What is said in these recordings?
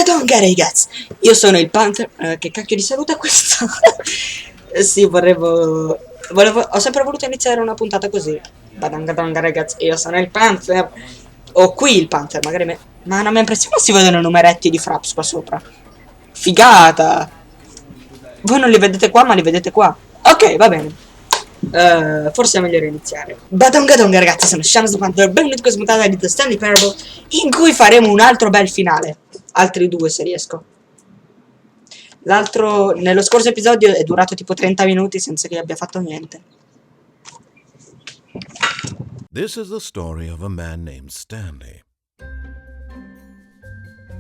Donga ragazzi, io sono il Panther. Che cacchio di saluto è questo? Sì, ho sempre voluto iniziare una puntata così. Badanga donga ragazzi, io sono il Panther. O qui il Panther, magari ma non mi impressiona si vedono i numeretti di Fraps qua sopra. Figata! Voi non li vedete qua, ma li vedete qua. Ok, va bene. Forse è meglio iniziare. Badonga donga ragazzi, sono Shannon Panther, benvenuti in questa puntata di The Stanley Parable, in cui faremo un altro bel finale. Altri due se riesco. L'altro, nello scorso episodio, è durato tipo 30 minuti senza che abbia fatto niente. This is the story of a man named Stanley.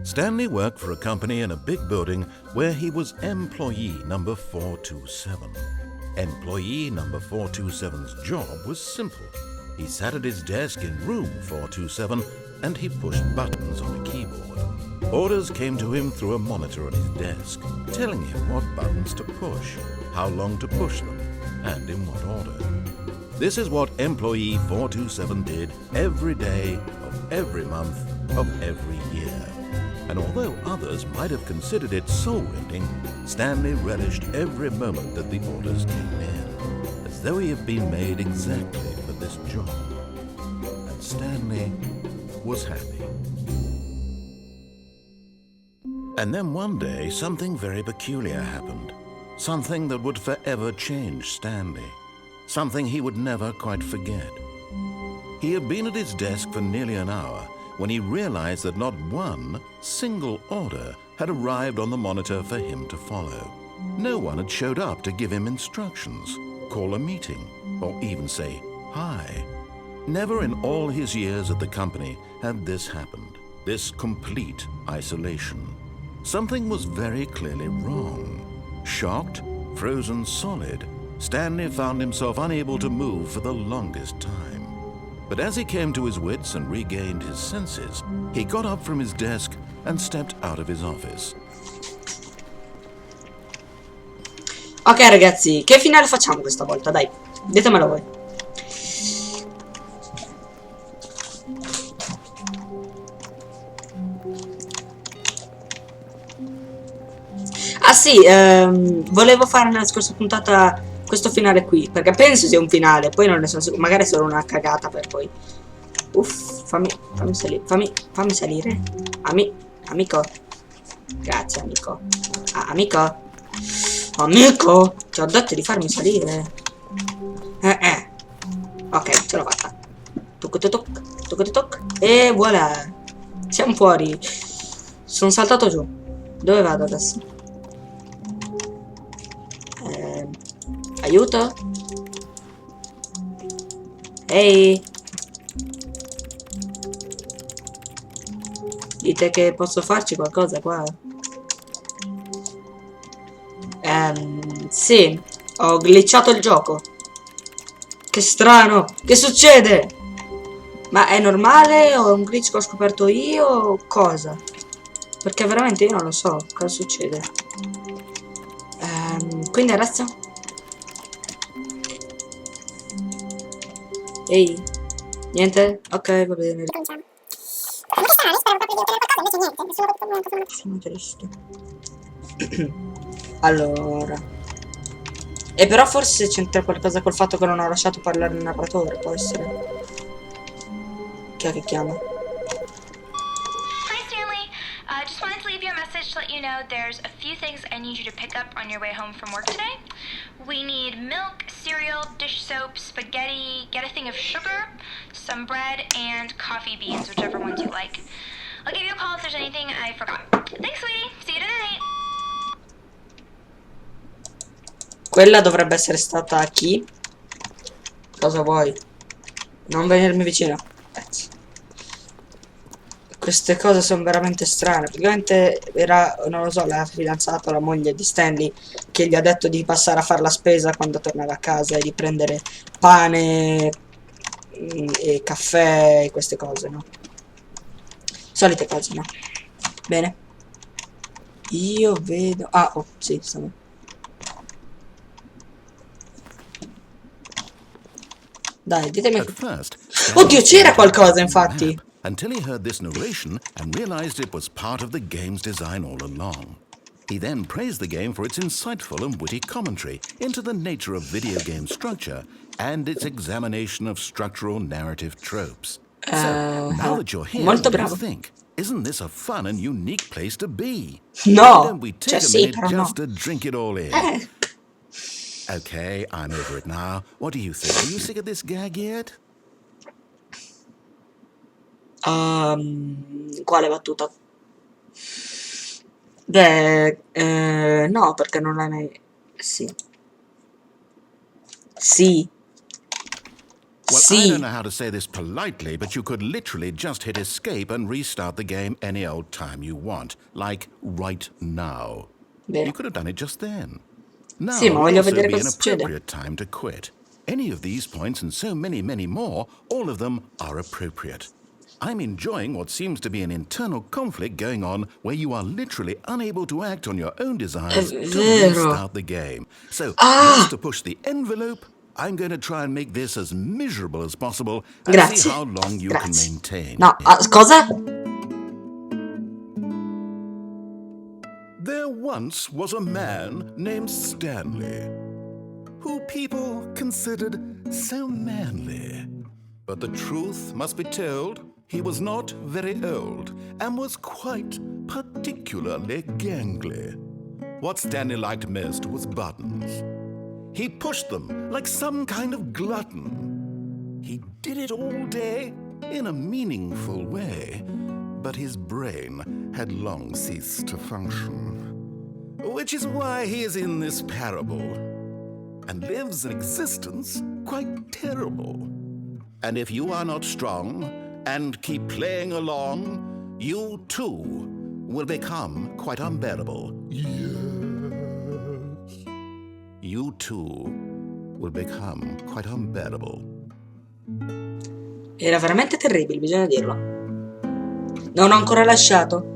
Stanley worked for a company in a big building where he was employee number 427. Employee number 427's job was simple. He sat at his desk in room 427 and he pushed buttons on a keyboard. Orders came to him through a monitor on his desk, telling him what buttons to push, how long to push them, and in what order. This is what employee 427 did every day of every month of every year. And although others might have considered it soul-rending, Stanley relished every moment that the orders came in, as though he had been made exactly for this job. And Stanley was happy. And then one day, something very peculiar happened. Something that would forever change Stanley. Something he would never quite forget. He had been at his desk for nearly an hour when he realized that not one single order had arrived on the monitor for him to follow. No one had showed up to give him instructions, call a meeting, or even say hi. Never in all his years at the company had this happened, this complete isolation. Something was very clearly wrong. Shocked, frozen solid, Stanley found himself unable to move for the longest time. But as he came to his wits and regained his senses, he got up from his desk and stepped out of his office. Ok ragazzi, che finale facciamo questa volta? Dai, ditemelo voi. Ah sì, volevo fare nella scorsa puntata questo finale qui, perché penso sia un finale, poi non ne sono sicuro, magari è solo una cagata per poi. Fammi salire. Amico. Grazie amico. Amico, ti ho detto di farmi salire. Ok, ce l'ho fatta. Toc. E voilà. Siamo fuori. Sono saltato giù. Dove vado adesso? Aiuto? Ehi? Dite che posso farci qualcosa qua? Sì, ho glitchato il gioco. Che strano, che succede? Ma è normale o è un glitch che ho scoperto io o cosa? Perché veramente io non lo so cosa succede. Quindi adesso? Ehi, niente? Ok, va bene. Sono triste. Allora. E però forse c'entra qualcosa col fatto che non ho lasciato parlare il narratore, può essere. Chi è che chiama? Hi Stanley, just wanted to leave you a message to let you know there's a few things I need you to pick up on your way home from work today. We need milk, cereal, dish soap, spaghetti, get a thing of sugar, some bread, and coffee beans, whichever ones you like. I'll give you a call if there's anything I forgot. Thanks, sweetie. See you tonight. Quella dovrebbe essere stata chi? Cosa vuoi? Non venirmi vicino. Queste cose sono veramente strane. Praticamente era, non lo so, la fidanzata o la moglie di Stanley che gli ha detto di passare a fare la spesa quando tornava a casa e di prendere pane e caffè e queste cose, no? Solite cose, no? Bene. Io vedo... Ah, oh, sì, stanno... Dai, ditemi... Oddio, c'era qualcosa, infatti. until he heard this narration and realized it was part of the game's design all along. He then praised the game for its insightful and witty commentary into the nature of video game structure and its examination of structural narrative tropes. So, now that you're here, molto what do you bravo. think? Isn't this a fun and unique place to be? No, Why don't we take cioè a sì, minute però no. just to drink it all in? Okay, I'm over it now. What do you think? Are you sick of this gag yet? Quale battuta? Beh, no, perché non l'hai mai... Sì. Sì. Well, I don't Sì. know how to say this politely, but you could literally just hit escape and restart the game any old time you want. Like right now. Vero. You could have done it just then. Now Sì, ma would voglio also vedere be an cosa succede. appropriate time to quit. Any of these points and so many, many more, all of them are appropriate. I'm enjoying what seems to be an internal conflict going on where you are literally unable to act on your own desires È to vero. restart the game. So, Ah! just to push the envelope, I'm going to try and make this as miserable as possible and see Grazie. how long you can Grazie. maintain. No, cosa? There once was a man named Stanley, who people considered so manly. But the truth must be told, he was not very old and was quite particularly gangly. What Stanley liked most was buttons. He pushed them like some kind of glutton. He did it all day in a meaningful way, but his brain had long ceased to function. Which is why he is in this parable and lives an existence quite terrible. And if you are not strong and keep playing along, you too will become quite unbearable. Yes. You too will become quite unbearable. Era veramente terribile, bisogna dirlo. Non ho ancora lasciato.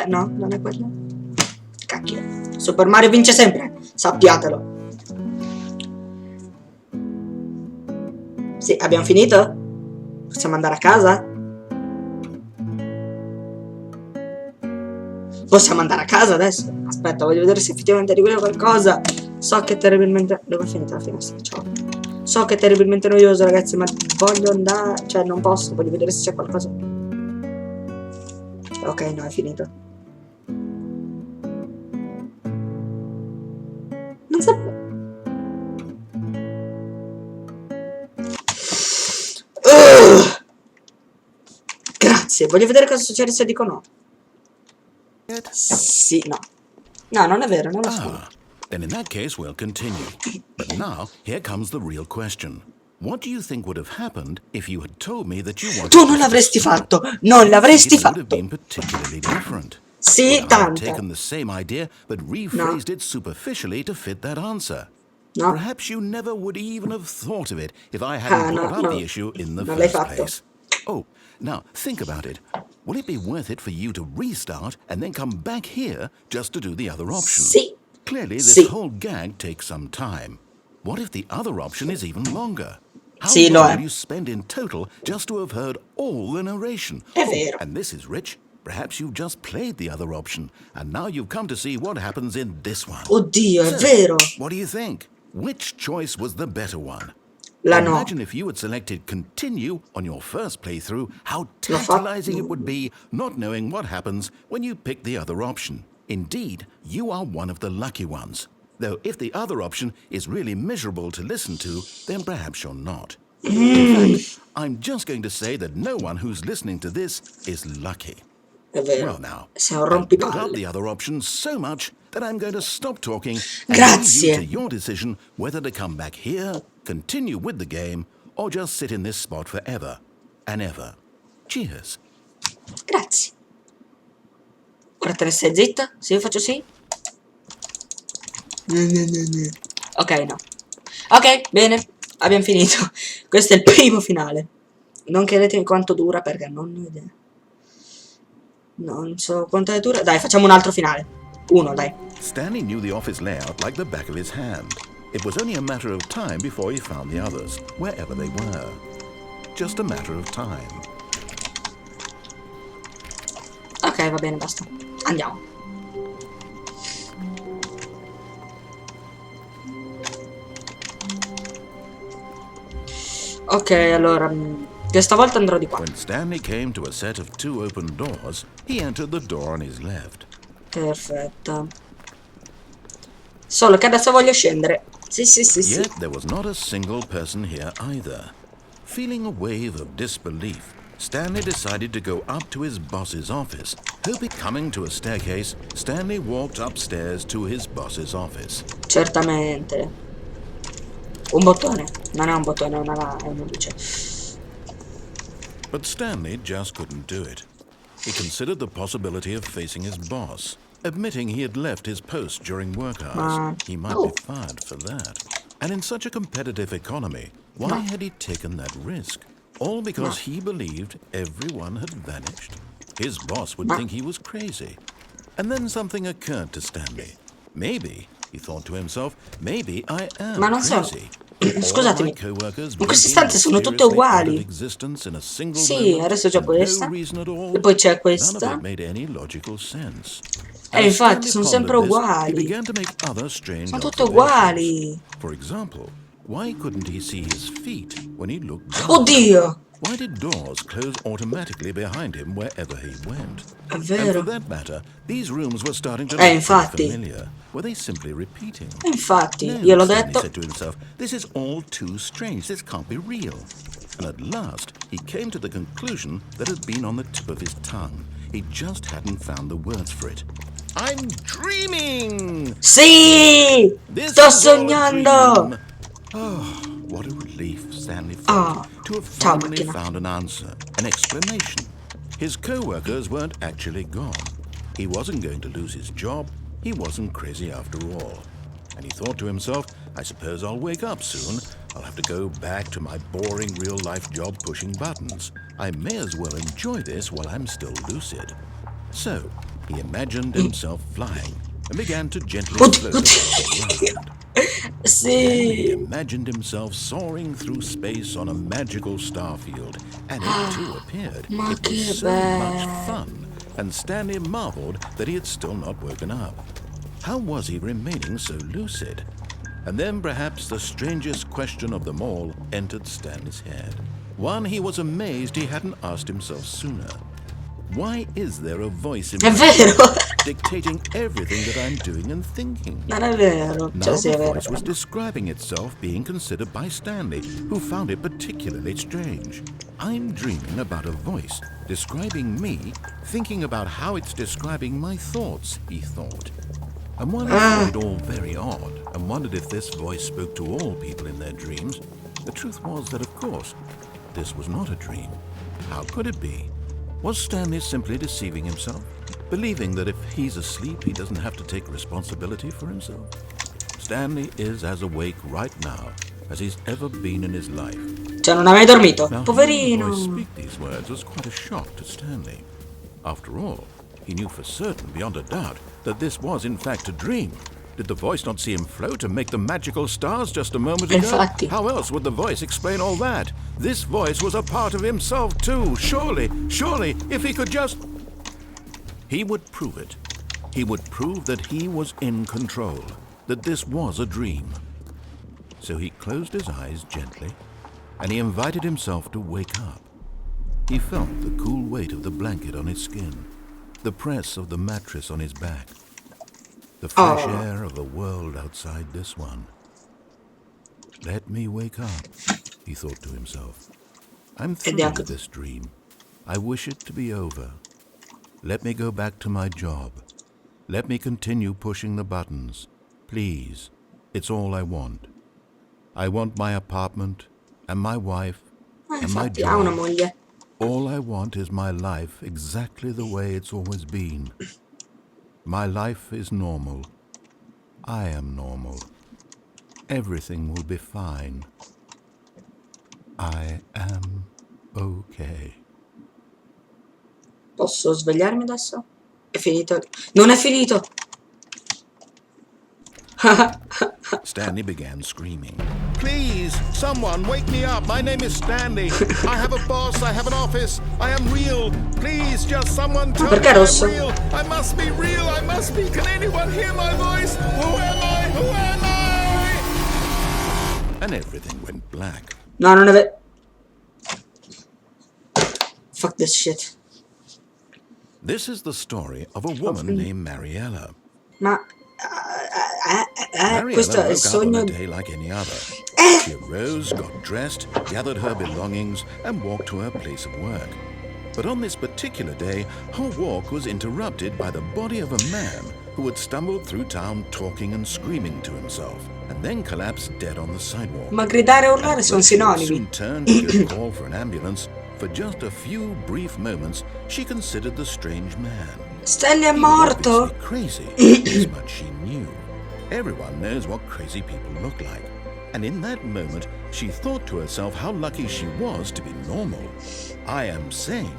No, non è quello. Cacchio. Super Mario vince sempre, sappiatelo. Sì, abbiamo finito? Possiamo andare a casa? Possiamo andare a casa adesso? Aspetta, voglio vedere se effettivamente arriva qualcosa. So che è terribilmente... Dove è finita la finestra? Ciao. So che è terribilmente noioso, ragazzi, ma voglio andare... Cioè, non posso, voglio vedere se c'è qualcosa. Ok, no, è finito. Non sapevo... Grazie, voglio vedere cosa succede se dico no. Sì, no. No, non è vero, non lo so. Then in that case we'll continue. But now, here comes the real question. What do you think would have happened if you had told me that you wanted Tu non l'avresti fatto, non l'avresti it would have fatto. been particularly different. Sì, Would I have tanta. taken the same idea but rephrased it superficially to fit that answer? No. Perhaps you never would even have thought of it if I hadn't no, brought up no. the issue in the Non l'hai first fatto. place. Oh, now think about it. Will it be worth it for you to restart and then come back here just to do the other option? Sì. Clearly, this Sì. whole gag takes some time. What if the other option is even longer? How Sì, lo long è. will you spend in total just to have heard all the narration? È vero. And this is rich. Perhaps you've just played the other option, and now you've come to see what happens in this one. Oddio, è So, vero. what do you think? Which choice was the better one? La no. Imagine if you had selected continue on your first playthrough, how L'ho fatto. tantalizing it would be not knowing what happens when you pick the other option. Indeed, you are one of the lucky ones. Though if the other option is really miserable to listen to, then perhaps you're not. In fact, I'm just going to say that no one who's listening to this is lucky. È vero. Well now, Sei un I've built up rompipalle. the other options so much that I'm going to stop talking and Grazie. leave you to your decision whether to come back here, continue with the game, or just sit in this spot forever and ever. Cheers. Grazie. Ora te ne stai zitta? Se io faccio sì? Ok, no. Ok, bene. abbiamo finito. Questo è il primo finale. Non chiedetemi quanto dura perché non ho idea. Non so quanto dura. Dai, facciamo un altro finale. Uno, dai. Stanley knew the office layout like the back of his hand. It was only a matter of time before he found the others, wherever they were. Just a matter of time. Ok, va bene, basta. Andiamo. Ok, allora, questa volta andrò di qua. When Stanley came to a set of 2 open doors, he entered the door on his left. Perfetto. Solo che adesso voglio scendere. Sì. Yet there was not a single person here either. Feeling a wave of disbelief, Stanley decided to go up to his boss's office. Hoping coming to a staircase, Stanley walked upstairs to his boss's office. Certamente. Un bottone. Non è un bottone, è una luce. But Stanley just couldn't do it. He considered the possibility of facing his boss, admitting he had left his post during work hours. He might be fired for that. And in such a competitive economy, why had he taken that risk? All because he believed everyone had vanished. His boss would think he was crazy. And then something occurred to Stanley. Maybe, he thought to himself, maybe I am crazy. Scusatemi, ma queste stanze sono tutte uguali. Sì, adesso c'è questa. E poi c'è questa. E infatti sono sempre uguali. Sono tutte uguali. Oddio! Why did doors close automatically behind him wherever he went? È vero. And for that matter, these rooms were starting to look infatti. familiar. Were they simply repeating? Infatti, No, io l'ho Stanley detto. said to himself, this is all too strange. This can't be real. And at last, he came to the conclusion that had been on the tip of his tongue. He just hadn't found the words for it. I'm dreaming! Sì! This Sto is all a sognando! dream. Oh, what a relief Stanley felt to have finally found an answer, an explanation. His co-workers weren't actually gone. He wasn't going to lose his job. He wasn't crazy after all. And he thought to himself, I suppose I'll wake up soon. I'll have to go back to my boring real-life job pushing buttons. I may as well enjoy this while I'm still lucid. So, he imagined himself flying and began to gently float across the ground. He imagined himself soaring through space on a magical starfield, and it too appeared. It was so much fun, and Stanley marveled that he had still not woken up. How was he remaining so lucid? And then perhaps the strangest question of them all entered Stanley's head. One he was amazed he hadn't asked himself sooner. Why is there a voice in my head dictating everything that I'm doing and thinking? Non è vero. Now the voice was describing itself being considered by Stanley, who found it particularly strange. I'm dreaming about a voice describing me, thinking about how it's describing my thoughts, he thought. And one found it all very odd, and wondered if this voice spoke to all people in their dreams. The truth was that, of course, this was not a dream. How could it be? Was Stanley simply deceiving himself, believing that if he's asleep, he doesn't have to take responsibility for himself? Stanley is as awake right now as he's ever been in his life. Cioè, non avevi dormito? Now, Poverino. hearing the voice speak these words was quite a shock to Stanley. After all, he knew for certain, beyond a doubt, that this was in fact a dream. Did the voice not see him float and make the magical stars just a moment ago? Infatti. How else would the voice explain all that? This voice was a part of himself too. Surely, if he could just... He would prove it. He would prove that he was in control, that this was a dream. So he closed his eyes gently, and he invited himself to wake up. He felt the cool weight of the blanket on his skin, the press of the mattress on his back, the fresh air of a world outside this one. Let me wake up, he thought to himself. I'm through with this dream. I wish it to be over. Let me go back to my job. Let me continue pushing the buttons. Please, it's all I want. I want my apartment and my wife and my Infatti, ha una job. moglie. All I want is my life exactly the way it's always been. My life is normal. I am normal. Everything will be fine. I am okay. Posso svegliarmi adesso? È finito? Non è finito! Stanley began screaming. Please, someone, wake me up. My name is Stanley. I have a boss. I have an office. I am real. Please, just someone tell me Perché I'm rosso? real. I must be real. I must be. Can anyone hear my voice? Who am I? Who am I? And everything went black. No, non è vero. Fuck this shit. This is the story of a woman named Mariella. Ma... questo Mariella è il woke up on sogno... a day like any other. She arose, got dressed, gathered her belongings, and walked to her place of work. But on this particular day, her walk was interrupted by the body of a man who had stumbled through town talking and screaming to himself, and then collapsed dead on the sidewalk. Ma gridare e urlare sono sinonimi. Soon turned to go call for an ambulance. For just a few brief moments, she considered the strange man. Stanley è He was morto? obviously crazy, this much she knew. Everyone knows what crazy people look like. And in that moment, she thought to herself how lucky she was to be normal. I am sane.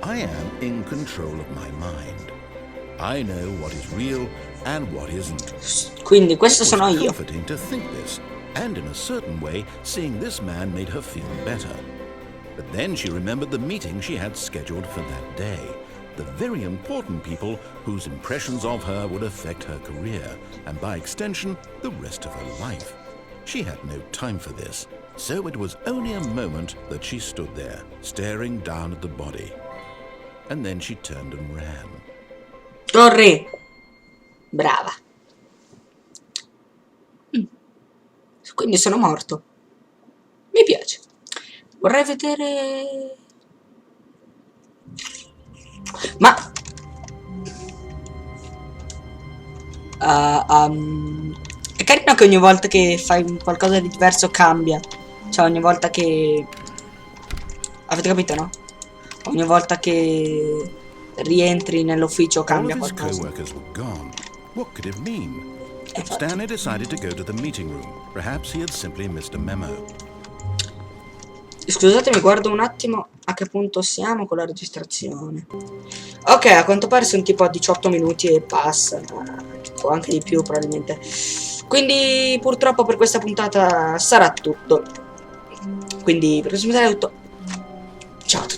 I am in control of my mind. I know what is real and what isn't. Quindi questo It was sono io. comforting to think this, and in a certain way, seeing this man made her feel better. But then she remembered the meeting she had scheduled for that day. The very important people whose impressions of her would affect her career, and by extension, the rest of her life. She had no time for this, so it was only a moment that she stood there, staring down at the body. And then she turned and ran. Corri! Brava. Quindi sono morto. Mi piace. Vorrei vedere... Ma... è carino che ogni volta che fai qualcosa di diverso cambia. Cioè ogni volta che... Avete capito, no? Ogni volta che rientri nell'ufficio All cambia of his qualcosa. co-workers were gone. What could it mean? Infatti. Stanley decided to go to the meeting room. Perhaps he had simply missed a memo. Scusatemi, guardo un attimo a che punto siamo con la registrazione. Ok, a quanto pare sono tipo a 18 minuti e passa, o anche di più probabilmente. Quindi purtroppo per questa puntata sarà tutto. Quindi per questa puntata è tutto. Ciao a tutti.